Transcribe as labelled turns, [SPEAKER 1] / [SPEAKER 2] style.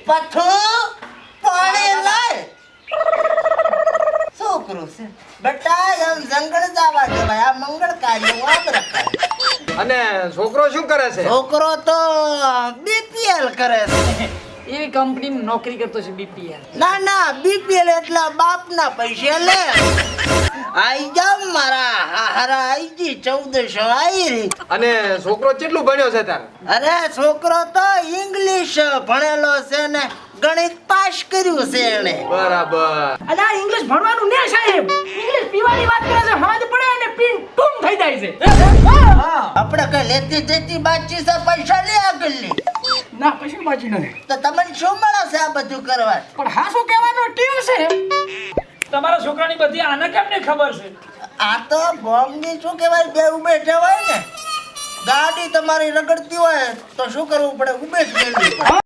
[SPEAKER 1] પથુ પાણી લાય છોકરો છે બેટા એમ જંગલ જવા દેવાય આ મંગળ કાર્ય વાદ રખાય
[SPEAKER 2] અને છોકરો શું કરે છે?
[SPEAKER 1] છોકરો તો બીપીએલ કરે છે
[SPEAKER 3] એવી કંપનીમાં નોકરી કરતો છે બીપીએલ.
[SPEAKER 1] ના ના બીપીએલ એટલા બાપના પૈસા લે આઈ જાવ મારા હારા આઈ જી 1400 આઈ રી.
[SPEAKER 2] અને છોકરો કેટલું ભણ્યો છે તાર?
[SPEAKER 1] અરે છોકરો તો ઇંગ્લિશ ભણેલો છે ને ગણિત પાસ કર્યું છે એને.
[SPEAKER 2] બરાબર.
[SPEAKER 3] અને આ ઇંગ્લિશ ભણવાનું ને સાહેબ, ઇંગ્લિશ પીવાની વાત કરે છે, હવાજ પડે અને પીન ટૂમ થઈ જાય છે.
[SPEAKER 1] આપણે કઈ લેતી દેતી બાચી છે પૈસા લે આગળ લે.
[SPEAKER 3] ના પછી બાજી નથી.
[SPEAKER 1] તો તમને શું મળે છે આ બધું કરવા?
[SPEAKER 3] પણ હા શું કહેવાનો ટીવ છે તમારા છોકરાની બધી આને કેમને ખબર છે?
[SPEAKER 1] આ તો બોમ્બની શું કહેવાય બે ઉભેઠા હોય ને ગાડી તમારી રગડતી હોય તો શું કરવું પડે? ઉભે જ મેળવી પડે.